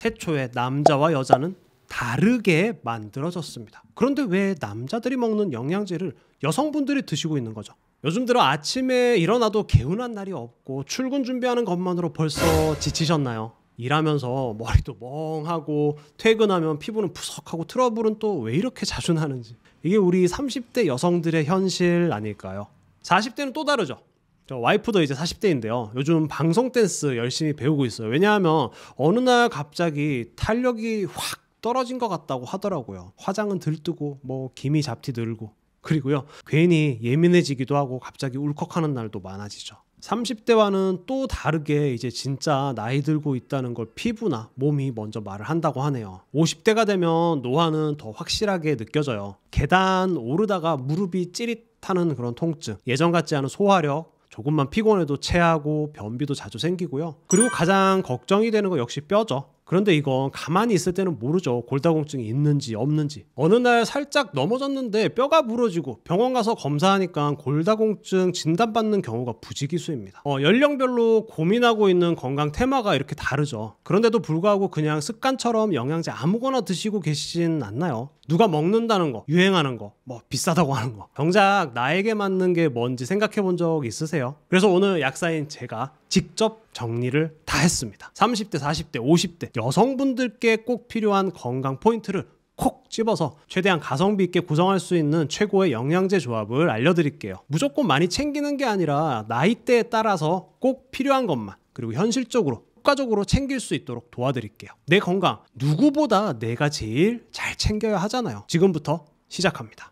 해초에 남자와 여자는 다르게 만들어졌습니다. 그런데 왜 남자들이 먹는 영양제를 여성분들이 드시고 있는 거죠? 요즘 들어 아침에 일어나도 개운한 날이 없고 출근 준비하는 것만으로 벌써 지치셨나요? 일하면서 머리도 멍하고 퇴근하면 피부는 푸석하고 트러블은 또 왜 이렇게 자주 나는지, 이게 우리 30대 여성들의 현실 아닐까요? 40대는 또 다르죠. 저 와이프도 이제 40대인데요. 요즘 방송 댄스 열심히 배우고 있어요. 왜냐하면 어느 날 갑자기 탄력이 확 떨어진 것 같다고 하더라고요. 화장은 들뜨고 뭐 기미 잡티 늘고, 그리고요 괜히 예민해지기도 하고 갑자기 울컥하는 날도 많아지죠. 30대와는 또 다르게 이제 진짜 나이 들고 있다는 걸 피부나 몸이 먼저 말을 한다고 하네요. 50대가 되면 노화는 더 확실하게 느껴져요. 계단 오르다가 무릎이 찌릿하는 그런 통증, 예전 같지 않은 소화력, 조금만 피곤해도 체하고 변비도 자주 생기고요. 그리고 가장 걱정이 되는 거 역시 뼈죠. 그런데 이건 가만히 있을 때는 모르죠. 골다공증이 있는지 없는지. 어느 날 살짝 넘어졌는데 뼈가 부러지고 병원 가서 검사하니까 골다공증 진단받는 경우가 부지기수입니다. 연령별로 고민하고 있는 건강 테마가 이렇게 다르죠. 그런데도 불구하고 그냥 습관처럼 영양제 아무거나 드시고 계시진 않나요? 누가 먹는다는 거, 유행하는 거, 뭐 비싸다고 하는 거, 정작 나에게 맞는 게 뭔지 생각해 본 적 있으세요? 그래서 오늘 약사인 제가 직접 정리를 다 했습니다. 30대, 40대, 50대 여성분들께 꼭 필요한 건강 포인트를 콕 집어서 최대한 가성비 있게 구성할 수 있는 최고의 영양제 조합을 알려드릴게요. 무조건 많이 챙기는 게 아니라 나이대에 따라서 꼭 필요한 것만, 그리고 현실적으로 효과적으로 챙길 수 있도록 도와드릴게요. 내 건강 누구보다 내가 제일 잘 챙겨야 하잖아요. 지금부터 시작합니다.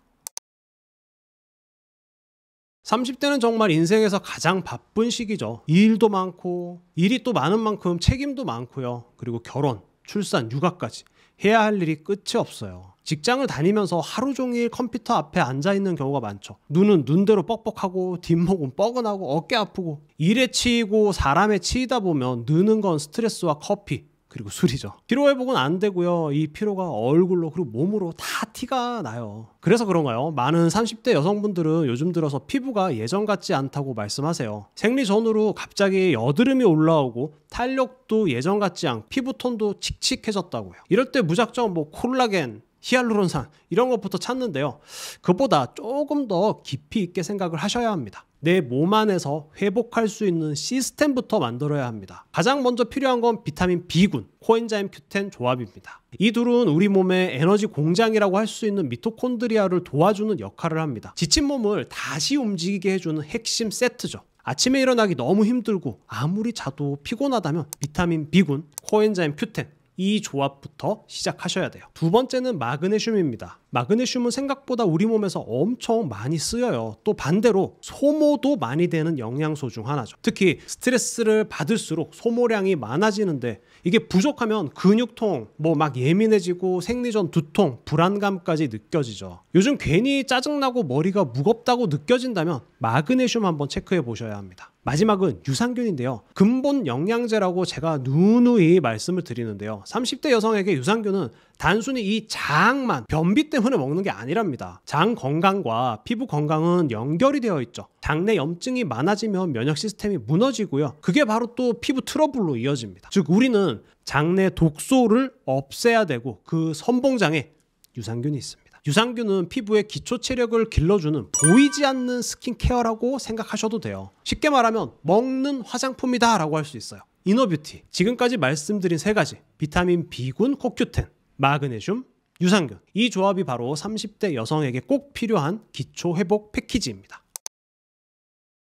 30대는 정말 인생에서 가장 바쁜 시기죠. 일도 많고 일이 또 많은 만큼 책임도 많고요. 그리고 결혼, 출산, 육아까지 해야 할 일이 끝이 없어요. 직장을 다니면서 하루 종일 컴퓨터 앞에 앉아있는 경우가 많죠. 눈은 눈대로 뻑뻑하고 뒷목은 뻐근하고 어깨 아프고, 일에 치이고 사람에 치이다 보면 느는 건 스트레스와 커피, 그리고 술이죠. 피로회복은 안 되고요. 이 피로가 얼굴로 그리고 몸으로 다 티가 나요. 그래서 그런가요? 많은 30대 여성분들은 요즘 들어서 피부가 예전 같지 않다고 말씀하세요. 생리 전후로 갑자기 여드름이 올라오고 탄력도 예전 같지 않고 피부톤도 칙칙해졌다고요. 이럴 때 무작정 뭐 콜라겐, 히알루론산 이런 것부터 찾는데요. 그보다 조금 더 깊이 있게 생각을 하셔야 합니다. 내 몸 안에서 회복할 수 있는 시스템부터 만들어야 합니다. 가장 먼저 필요한 건 비타민 B군, 코엔자임 Q10 조합입니다. 이 둘은 우리 몸의 에너지 공장이라고 할 수 있는 미토콘드리아를 도와주는 역할을 합니다. 지친 몸을 다시 움직이게 해주는 핵심 세트죠. 아침에 일어나기 너무 힘들고 아무리 자도 피곤하다면 비타민 B군, 코엔자임 Q10 이 조합부터 시작하셔야 돼요. 두 번째는 마그네슘입니다. 마그네슘은 생각보다 우리 몸에서 엄청 많이 쓰여요. 또 반대로 소모도 많이 되는 영양소 중 하나죠. 특히 스트레스를 받을수록 소모량이 많아지는데, 이게 부족하면 근육통, 뭐 막 예민해지고 생리전 두통, 불안감까지 느껴지죠. 요즘 괜히 짜증나고 머리가 무겁다고 느껴진다면 마그네슘 한번 체크해 보셔야 합니다. 마지막은 유산균인데요. 근본 영양제라고 제가 누누이 말씀을 드리는데요. 30대 여성에게 유산균은 단순히 이 장만, 변비 때문에 먹는 게 아니랍니다. 장 건강과 피부 건강은 연결이 되어 있죠. 장내 염증이 많아지면 면역 시스템이 무너지고요. 그게 바로 또 피부 트러블로 이어집니다. 즉 우리는 장내 독소를 없애야 되고, 그 선봉장에 유산균이 있습니다. 유산균은 피부의 기초 체력을 길러주는 보이지 않는 스킨케어라고 생각하셔도 돼요. 쉽게 말하면 먹는 화장품이다 라고 할 수 있어요. 이너뷰티, 지금까지 말씀드린 세 가지, 비타민 B군, 코큐텐, 마그네슘, 유산균, 이 조합이 바로 30대 여성에게 꼭 필요한 기초 회복 패키지입니다.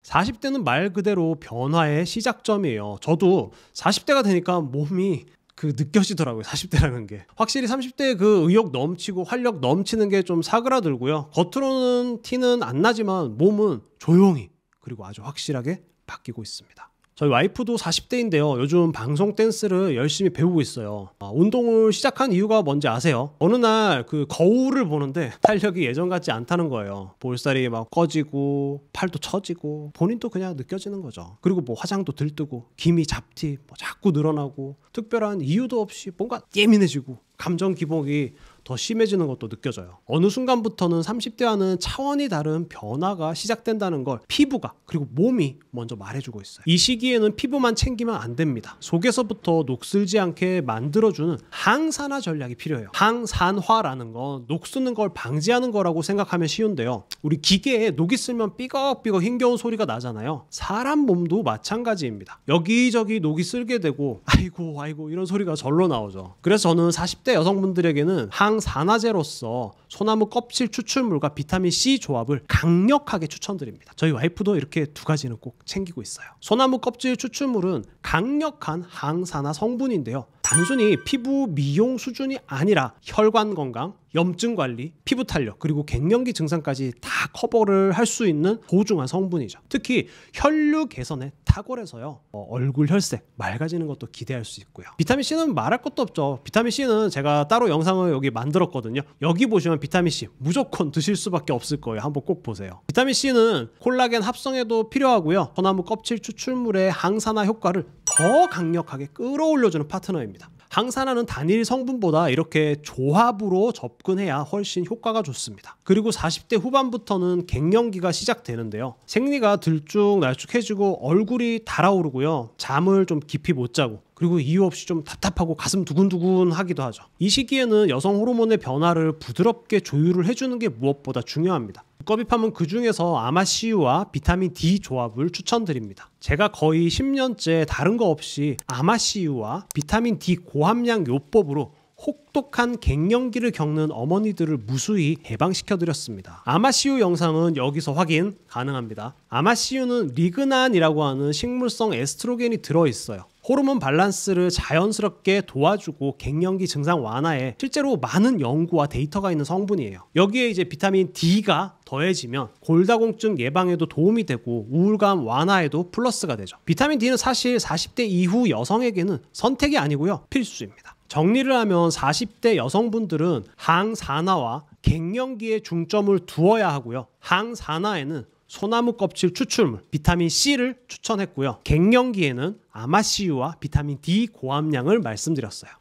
40대는 말 그대로 변화의 시작점이에요. 저도 40대가 되니까 몸이 느껴지더라고요. 40대라는 게 확실히 30대의 그 의욕 넘치고 활력 넘치는 게 좀 사그라들고요. 겉으로는 티는 안 나지만 몸은 조용히 그리고 아주 확실하게 바뀌고 있습니다. 저희 와이프도 40대인데요. 요즘 방송 댄스를 열심히 배우고 있어요. 운동을 시작한 이유가 뭔지 아세요? 어느 날 그 거울을 보는데 탄력이 예전 같지 않다는 거예요. 볼살이 막 꺼지고 팔도 처지고 본인도 그냥 느껴지는 거죠. 그리고 뭐 화장도 들뜨고 기미 잡티 뭐 자꾸 늘어나고 특별한 이유도 없이 뭔가 예민해지고 감정 기복이 더 심해지는 것도 느껴져요. 어느 순간부터는 30대와는 차원이 다른 변화가 시작된다는 걸 피부가 그리고 몸이 먼저 말해주고 있어요. 이 시기에는 피부만 챙기면 안 됩니다. 속에서부터 녹슬지 않게 만들어주는 항산화 전략이 필요해요. 항산화라는 건 녹쓰는 걸 방지하는 거라고 생각하면 쉬운데요. 우리 기계에 녹이 슬면 삐걱삐걱 힘겨운 소리가 나잖아요. 사람 몸도 마찬가지입니다. 여기저기 녹이 슬게 되고 아이고 이런 소리가 절로 나오죠. 그래서 저는 40대 여성분들에게는 항산화제로서 소나무 껍질 추출물과 비타민C 조합을 강력하게 추천드립니다. 저희 와이프도 이렇게 두 가지는 꼭 챙기고 있어요. 소나무 껍질 추출물은 강력한 항산화 성분인데요. 단순히 피부 미용 수준이 아니라 혈관 건강, 염증 관리, 피부 탄력, 그리고 갱년기 증상까지 다 커버를 할 수 있는 소중한 성분이죠. 특히 혈류 개선에 탁월해서요. 얼굴 혈색 맑아지는 것도 기대할 수 있고요. 비타민C는 말할 것도 없죠. 비타민C는 제가 따로 영상을 여기 만들었거든요. 여기 보시면 비타민C 무조건 드실 수밖에 없을 거예요. 한번 꼭 보세요. 비타민C는 콜라겐 합성에도 필요하고요. 소나무 껍질 추출물의 항산화 효과를 더 강력하게 끌어올려주는 파트너입니다. 항산화는 단일 성분보다 이렇게 조합으로 접근해야 훨씬 효과가 좋습니다. 그리고 40대 후반부터는 갱년기가 시작되는데요. 생리가 들쭉날쭉해지고 얼굴이 달아오르고요. 잠을 좀 깊이 못 자고 그리고 이유 없이 좀 답답하고 가슴 두근두근 하기도 하죠. 이 시기에는 여성 호르몬의 변화를 부드럽게 조율을 해주는 게 무엇보다 중요합니다. 두꺼비팜은 그 중에서 아마씨유와 비타민 D 조합을 추천드립니다. 제가 거의 10년째 다른 거 없이 아마씨유와 비타민 D 고함량 요법으로 혹독한 갱년기를 겪는 어머니들을 무수히 예방시켜드렸습니다. 아마씨유 영상은 여기서 확인 가능합니다. 아마씨유는 리그난이라고 하는 식물성 에스트로겐이 들어있어요. 호르몬 밸런스를 자연스럽게 도와주고 갱년기 증상 완화에 실제로 많은 연구와 데이터가 있는 성분이에요. 여기에 이제 비타민 D가 더해지면 골다공증 예방에도 도움이 되고 우울감 완화에도 플러스가 되죠. 비타민 D는 사실 40대 이후 여성에게는 선택이 아니고요, 필수입니다. 정리를 하면 40대 여성분들은 항산화와 갱년기에 중점을 두어야 하고요. 항산화에는 소나무 껍질 추출물 비타민C를 추천했고요. 갱년기에는 아마씨유와 비타민 D 고함량을 말씀드렸어요.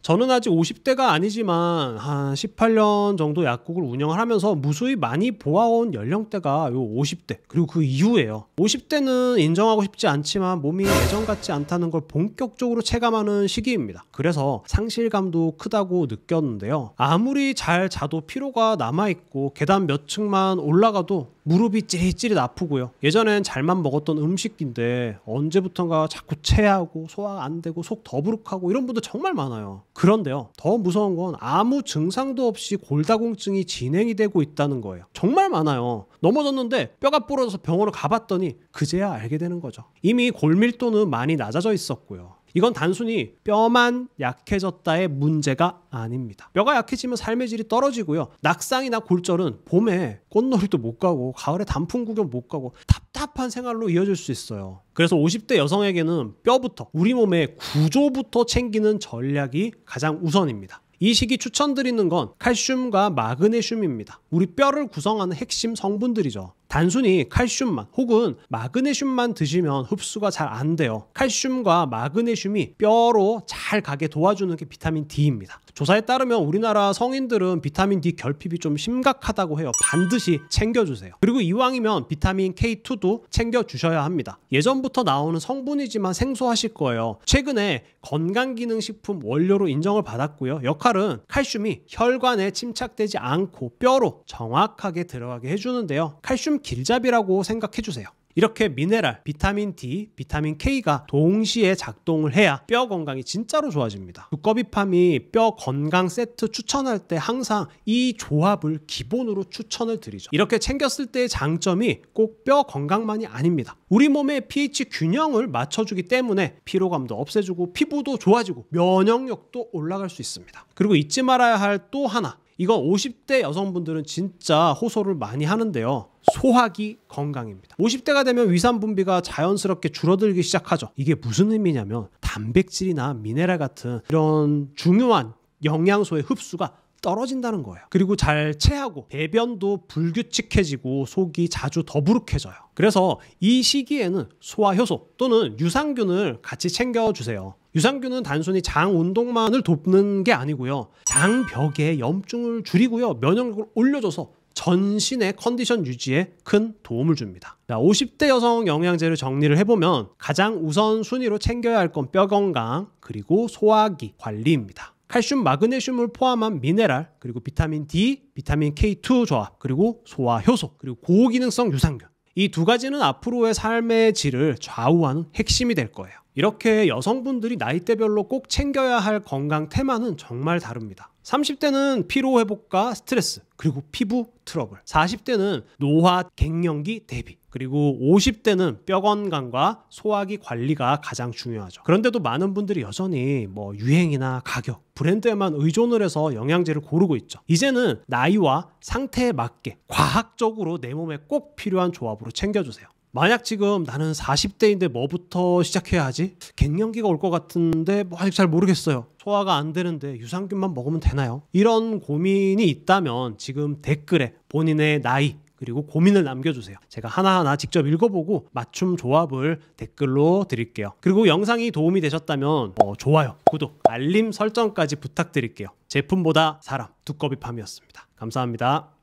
저는 아직 50대가 아니지만 한 18년 정도 약국을 운영을 하면서 무수히 많이 보아온 연령대가 요 50대 그리고 그 이후예요. 50대는 인정하고 싶지 않지만 몸이 예전 같지 않다는 걸 본격적으로 체감하는 시기입니다. 그래서 상실감도 크다고 느꼈는데요. 아무리 잘 자도 피로가 남아있고 계단 몇 층만 올라가도 무릎이 찌릿찌릿 아프고요. 예전엔 잘만 먹었던 음식인데 언제부턴가 자꾸 체하고 소화가 안 되고 속 더부룩하고 이런 분들 정말 많아요. 그런데요, 더 무서운 건 아무 증상도 없이 골다공증이 진행이 되고 있다는 거예요. 정말 많아요. 넘어졌는데 뼈가 부러져서 병원을 가봤더니 그제야 알게 되는 거죠. 이미 골밀도는 많이 낮아져 있었고요. 이건 단순히 뼈만 약해졌다의 문제가 아닙니다. 뼈가 약해지면 삶의 질이 떨어지고요. 낙상이나 골절은 봄에 꽃놀이도 못 가고 가을에 단풍 구경 못 가고 답답한 생활로 이어질 수 있어요. 그래서 50대 여성에게는 뼈부터 우리 몸의 구조부터 챙기는 전략이 가장 우선입니다. 이 시기 추천드리는 건 칼슘과 마그네슘입니다. 우리 뼈를 구성하는 핵심 성분들이죠. 단순히 칼슘만 혹은 마그네슘만 드시면 흡수가 잘 안 돼요. 칼슘과 마그네슘이 뼈로 잘 가게 도와주는 게 비타민 D입니다. 조사에 따르면 우리나라 성인들은 비타민 D 결핍이 좀 심각하다고 해요. 반드시 챙겨주세요. 그리고 이왕이면 비타민 K2도 챙겨주셔야 합니다. 예전부터 나오는 성분이지만 생소하실 거예요. 최근에 건강기능식품 원료로 인정을 받았고요. 역할은 칼슘이 혈관에 침착되지 않고 뼈로 정확하게 들어가게 해주는데요. 칼슘 길잡이라고 생각해주세요. 이렇게 미네랄, 비타민 D, 비타민 K가 동시에 작동을 해야 뼈 건강이 진짜로 좋아집니다. 두꺼비팜이 뼈 건강 세트 추천할 때 항상 이 조합을 기본으로 추천을 드리죠. 이렇게 챙겼을 때의 장점이 꼭 뼈 건강만이 아닙니다. 우리 몸의 pH 균형을 맞춰주기 때문에 피로감도 없애주고 피부도 좋아지고 면역력도 올라갈 수 있습니다. 그리고 잊지 말아야 할 또 하나, 이건 50대 여성분들은 진짜 호소를 많이 하는데요. 소화기 건강입니다. 50대가 되면 위산 분비가 자연스럽게 줄어들기 시작하죠. 이게 무슨 의미냐면 단백질이나 미네랄 같은 이런 중요한 영양소의 흡수가 떨어진다는 거예요. 그리고 잘 체하고 배변도 불규칙해지고 속이 자주 더부룩해져요. 그래서 이 시기에는 소화효소 또는 유산균을 같이 챙겨주세요. 유산균은 단순히 장 운동만을 돕는 게 아니고요. 장벽의 염증을 줄이고요. 면역력을 올려줘서 전신의 컨디션 유지에 큰 도움을 줍니다. 자, 50대 여성 영양제를 정리를 해보면 가장 우선순위로 챙겨야 할 건 뼈 건강 그리고 소화기 관리입니다. 칼슘, 마그네슘을 포함한 미네랄, 그리고 비타민 D, 비타민 K2 조합, 그리고 소화효소, 그리고 고기능성 유산균. 이 두 가지는 앞으로의 삶의 질을 좌우하는 핵심이 될 거예요. 이렇게 여성분들이 나이대별로 꼭 챙겨야 할 건강 테마는 정말 다릅니다. 30대는 피로회복과 스트레스, 그리고 피부 트러블. 40대는 노화 갱년기 대비. 그리고 50대는 뼈 건강과 소화기 관리가 가장 중요하죠. 그런데도 많은 분들이 여전히 유행이나 가격, 브랜드에만 의존을 해서 영양제를 고르고 있죠. 이제는 나이와 상태에 맞게 과학적으로 내 몸에 꼭 필요한 조합으로 챙겨주세요. 만약 지금 나는 40대인데 뭐부터 시작해야 하지? 갱년기가 올 것 같은데 아직 잘 모르겠어요. 소화가 안 되는데 유산균만 먹으면 되나요? 이런 고민이 있다면 지금 댓글에 본인의 나이 그리고 고민을 남겨주세요. 제가 하나하나 직접 읽어보고 맞춤 조합을 댓글로 드릴게요. 그리고 영상이 도움이 되셨다면 좋아요, 구독, 알림 설정까지 부탁드릴게요. 제품보다 사람, 두꺼비팜이었습니다. 감사합니다.